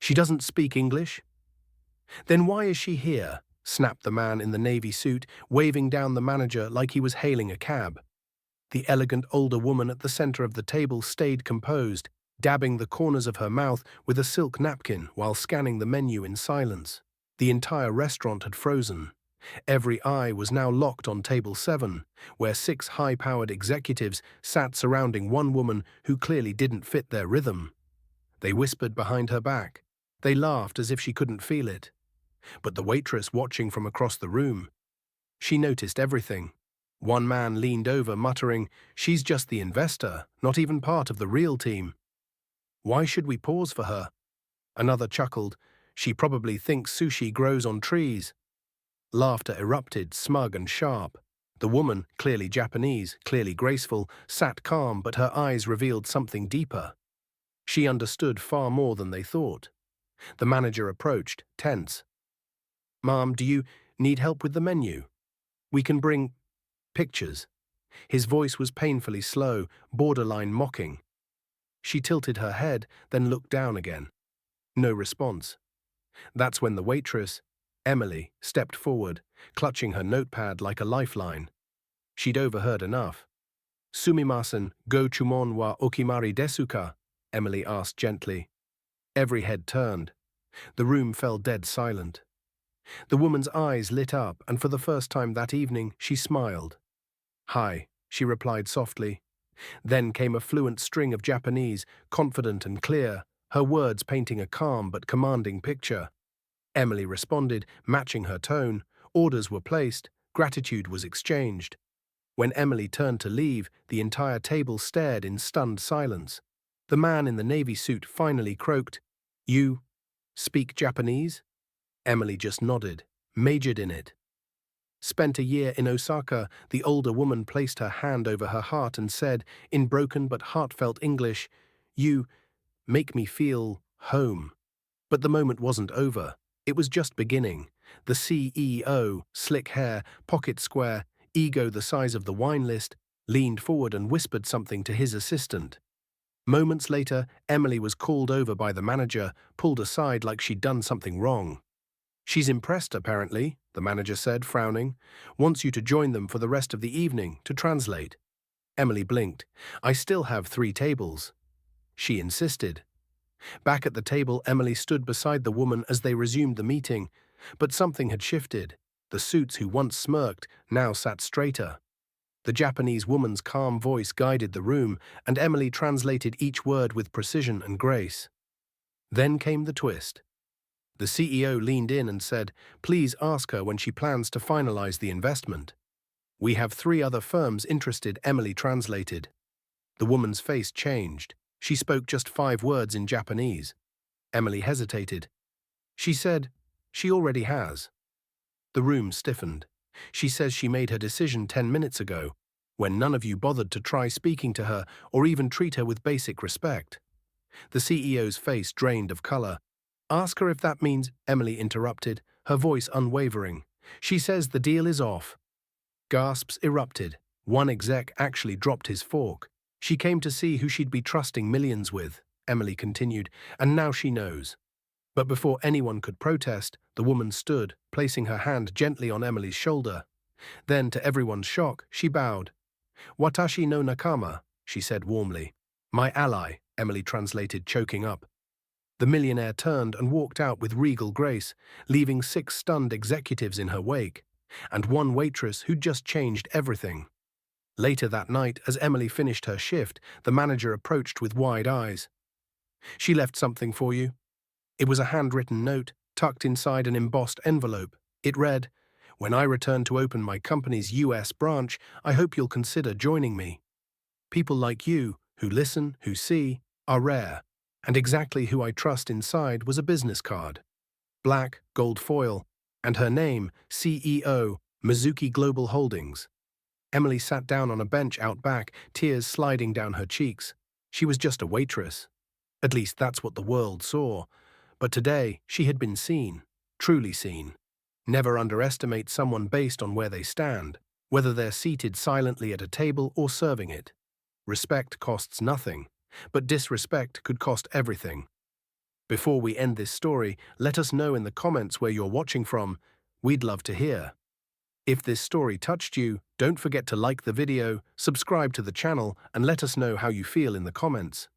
She doesn't speak English? Then why is she here? Snapped the man in the navy suit, waving down the manager like he was hailing a cab. The elegant older woman at the center of the table stayed composed, dabbing the corners of her mouth with a silk napkin while scanning the menu in silence. The entire restaurant had frozen. Every eye was now locked on table 7, where 6 high-powered executives sat surrounding one woman who clearly didn't fit their rhythm. They whispered behind her back. They laughed as if she couldn't feel it. But the waitress watching from across the room, she noticed everything. One man leaned over, muttering, "She's just the investor, not even part of the real team. Why should we pause for her?" Another chuckled, "She probably thinks sushi grows on trees." Laughter erupted, smug and sharp. The woman, clearly Japanese, clearly graceful, sat calm, but her eyes revealed something deeper. She understood far more than they thought. The manager approached, tense. "Ma'am, do you need help with the menu? We can bring pictures." His voice was painfully slow, borderline mocking. She tilted her head, then looked down again. No response. That's when the waitress, Emily, stepped forward, clutching her notepad like a lifeline. She'd overheard enough. "Sumimasen, go chumon wa okimari desu ka?" Emily asked gently. Every head turned. The room fell dead silent. The woman's eyes lit up, and for the first time that evening, she smiled. "Hi," she replied softly. Then came a fluent string of Japanese, confident and clear, her words painting a calm but commanding picture. Emily responded, matching her tone. Orders were placed, gratitude was exchanged. When Emily turned to leave, the entire table stared in stunned silence. The man in the navy suit finally croaked, "You speak Japanese?" Emily just nodded, majored in it. Spent a year in Osaka, the older woman placed her hand over her heart and said, in broken but heartfelt English, "You make me feel home." But the moment wasn't over. It was just beginning. The CEO, slick hair, pocket square, ego the size of the wine list, leaned forward and whispered something to his assistant. Moments later, Emily was called over by the manager, pulled aside like she'd done something wrong. "She's impressed, apparently," the manager said, frowning. "Wants you to join them for the rest of the evening, to translate." Emily blinked. "I still have 3 tables." She insisted. Back at the table, Emily stood beside the woman as they resumed the meeting. But something had shifted. The suits who once smirked now sat straighter. The Japanese woman's calm voice guided the room, and Emily translated each word with precision and grace. Then came the twist. The CEO leaned in and said, "Please ask her when she plans to finalize the investment." "We have 3 other firms interested," Emily translated. The woman's face changed. She spoke just 5 words in Japanese. Emily hesitated. She said, "She already has." The room stiffened. "She says she made her decision 10 minutes ago, when none of you bothered to try speaking to her or even treat her with basic respect." The CEO's face drained of color. "Ask her if that means," Emily interrupted, her voice unwavering. "She says the deal is off." Gasps erupted. One exec actually dropped his fork. "She came to see who she'd be trusting millions with," Emily continued, "and now she knows." But before anyone could protest, the woman stood, placing her hand gently on Emily's shoulder. Then, to everyone's shock, she bowed. "Watashi no nakama," she said warmly. "My ally," Emily translated, choking up. The millionaire turned and walked out with regal grace, leaving 6 stunned executives in her wake, and one waitress who'd just changed everything. Later that night, as Emily finished her shift, the manager approached with wide eyes. "She left something for you." It was a handwritten note, tucked inside an embossed envelope. It read, "When I return to open my company's US branch, I hope you'll consider joining me. People like you, who listen, who see, are rare, and exactly who I trust." Inside was a business card. Black, gold foil, and her name, CEO, Mizuki Global Holdings. Emily sat down on a bench out back, tears sliding down her cheeks. She was just a waitress. At least that's what the world saw. But today, she had been seen, truly seen. Never underestimate someone based on where they stand, whether they're seated silently at a table or serving it. Respect costs nothing, but disrespect could cost everything. Before we end this story, let us know in the comments where you're watching from. We'd love to hear. If this story touched you, don't forget to like the video, subscribe to the channel, and let us know how you feel in the comments.